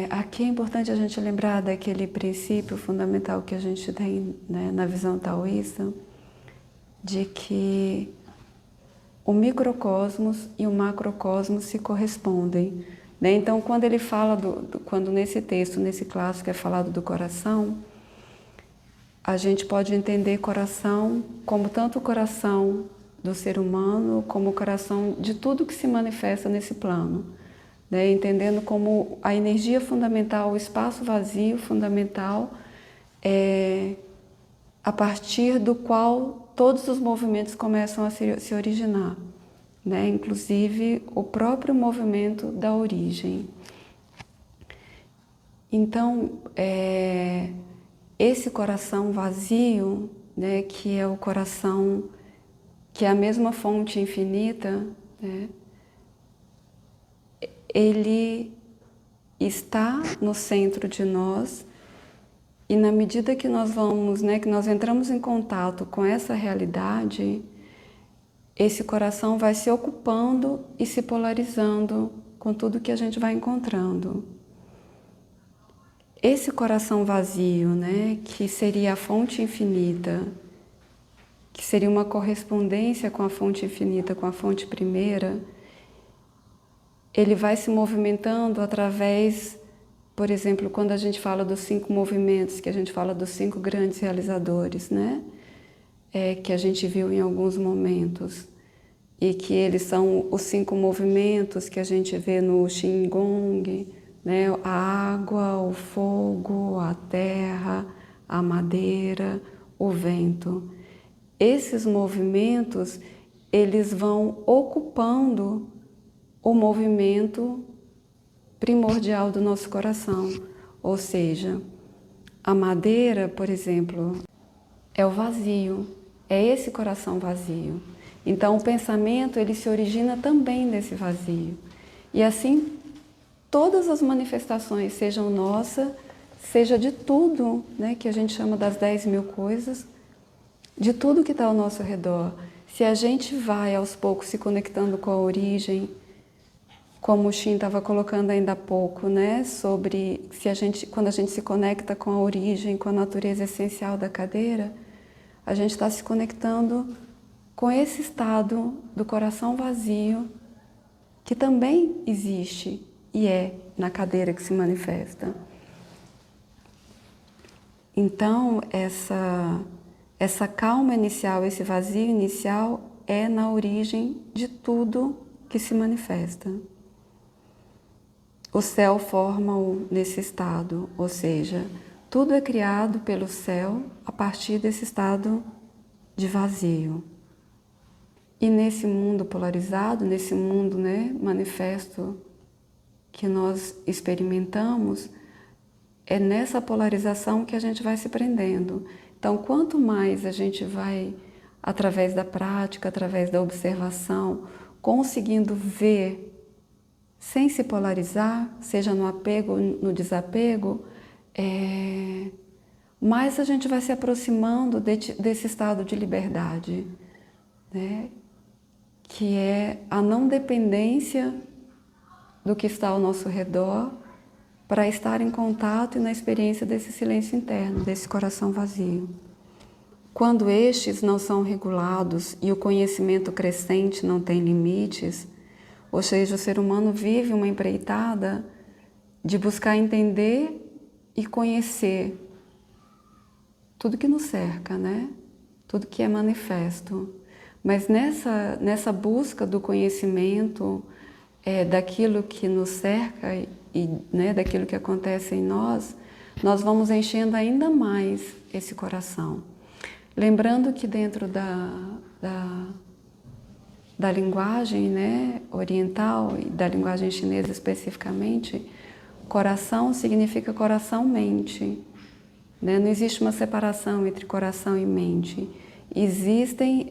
Aqui é importante a gente lembrar daquele princípio fundamental que a gente tem, né, na visão taoísta, de que o microcosmos e o macrocosmos se correspondem, né? Então, quando ele fala, quando nesse texto, nesse clássico é falado do coração, a gente pode entender coração como tanto o coração do ser humano, como o coração de tudo que se manifesta nesse plano, né? Entendendo como a energia fundamental, o espaço vazio fundamental, a partir do qual todos os movimentos começam a se originar, né? Inclusive o próprio movimento da origem. Então, esse coração vazio, né, que é o coração, que é a mesma fonte infinita, né, ele está no centro de nós, e na medida que nós vamos, né, que nós entramos em contato com essa realidade, esse coração vai se ocupando e se polarizando com tudo que a gente vai encontrando. Esse coração vazio, né, que seria a fonte infinita, que seria uma correspondência com a fonte infinita, com a fonte primeira, ele vai se movimentando através, por exemplo, quando a gente fala dos 5 movimentos, que a gente fala dos 5 grandes realizadores, né? Que a gente viu em alguns momentos, e que eles são os 5 movimentos que a gente vê no Qigong, né? A água, o fogo, a terra, a madeira, o vento. Esses movimentos, eles vão ocupando o movimento primordial do nosso coração. Ou seja, a madeira, por exemplo, é o vazio, é esse coração vazio. Então o pensamento, ele se origina também desse vazio. E assim, todas as manifestações, sejam nossa, seja de tudo, né, que a gente chama das 10.000 coisas, de tudo que está ao nosso redor. Se a gente vai aos poucos se conectando com a origem, como o Shin estava colocando ainda há pouco, né, sobre quando a gente se conecta com a origem, com a natureza essencial da cadeira, a gente está se conectando com esse estado do coração vazio, que também existe e é na cadeira que se manifesta. Então, essa calma inicial, esse vazio inicial é na origem de tudo que se manifesta. O céu forma nesse estado, ou seja, tudo é criado pelo céu a partir desse estado de vazio. E nesse mundo polarizado, nesse mundo, né, manifesto que nós experimentamos, é nessa polarização que a gente vai se prendendo. Então, quanto mais a gente vai, através da prática, através da observação, conseguindo ver sem se polarizar, seja no apego ou no desapego, mais a gente vai se aproximando desse estado de liberdade, né? Que é a não dependência do que está ao nosso redor para estar em contato e na experiência desse silêncio interno, desse coração vazio. Quando estes não são regulados e o conhecimento crescente não tem limites, ou seja, o ser humano vive uma empreitada de buscar entender e conhecer tudo que nos cerca, né? Tudo que é manifesto. Mas nessa busca do conhecimento, daquilo que nos cerca e, né, daquilo que acontece em nós, nós vamos enchendo ainda mais esse coração. Lembrando que dentro da linguagem, né, oriental e da linguagem chinesa especificamente, coração significa coração-mente, né? Não existe uma separação entre coração e mente. Existem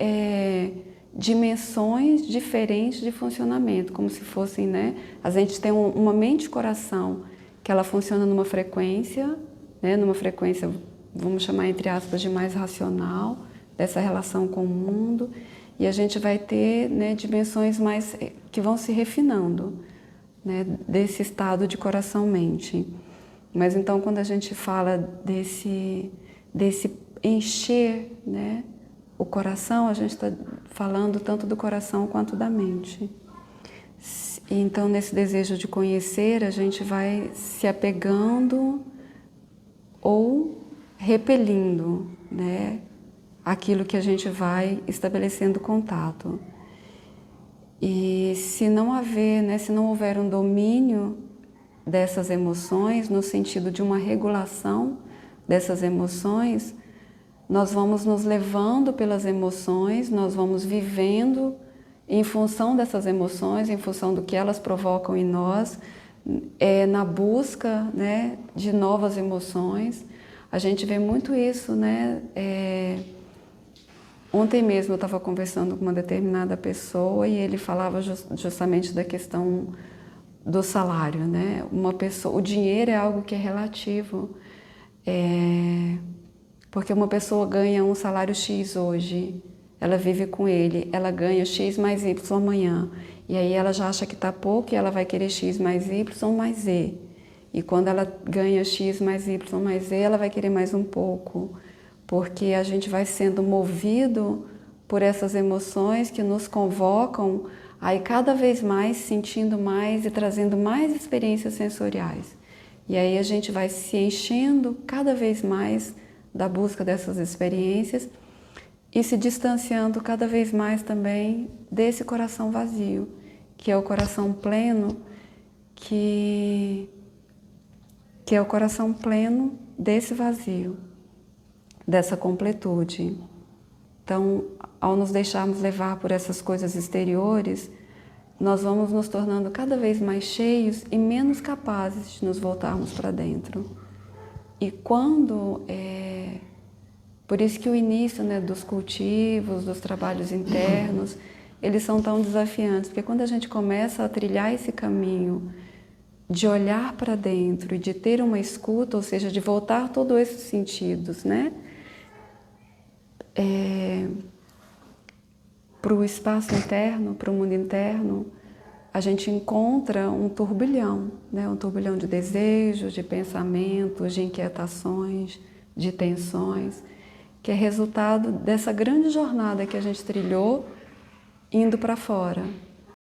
dimensões diferentes de funcionamento, como se fossem, né? A gente tem uma mente-coração que ela funciona numa frequência, né? Numa frequência, vamos chamar entre aspas, de mais racional, dessa relação com o mundo. E a gente vai ter, né, dimensões mais que vão se refinando, né, desse estado de coração-mente. Mas então, quando a gente fala desse encher, né, o coração, a gente está falando tanto do coração quanto da mente. Então, nesse desejo de conhecer, a gente vai se apegando ou repelindo, né, aquilo que a gente vai estabelecendo contato. E se não haver, né, se não houver um domínio dessas emoções, no sentido de uma regulação dessas emoções, nós vamos nos levando pelas emoções, nós vamos vivendo em função dessas emoções, em função do que elas provocam em nós, na busca, né, de novas emoções. A gente vê muito isso, né? Ontem mesmo eu estava conversando com uma determinada pessoa e ele falava justamente da questão do salário, né? O dinheiro é algo que é relativo, porque uma pessoa ganha um salário X hoje, ela vive com ele, ela ganha X mais Y amanhã, e aí ela já acha que está pouco e ela vai querer X mais Y mais Z. E quando ela ganha X mais Y mais Z, ela vai querer mais um pouco, porque a gente vai sendo movido por essas emoções que nos convocam, aí cada vez mais sentindo mais e trazendo mais experiências sensoriais. E aí a gente vai se enchendo cada vez mais da busca dessas experiências e se distanciando cada vez mais também desse coração vazio, que é o coração pleno, que é o coração pleno desse vazio, dessa completude. Então, ao nos deixarmos levar por essas coisas exteriores, nós vamos nos tornando cada vez mais cheios e menos capazes de nos voltarmos para dentro. E quando... Por isso que o início, né, dos cultivos, dos trabalhos internos, eles são tão desafiantes, porque quando a gente começa a trilhar esse caminho de olhar para dentro e de ter uma escuta, ou seja, de voltar todos esses sentidos, né, para o espaço interno, para o mundo interno, a gente encontra um turbilhão, né, um turbilhão de desejos, de pensamentos, de inquietações, de tensões, que é resultado dessa grande jornada que a gente trilhou indo para fora,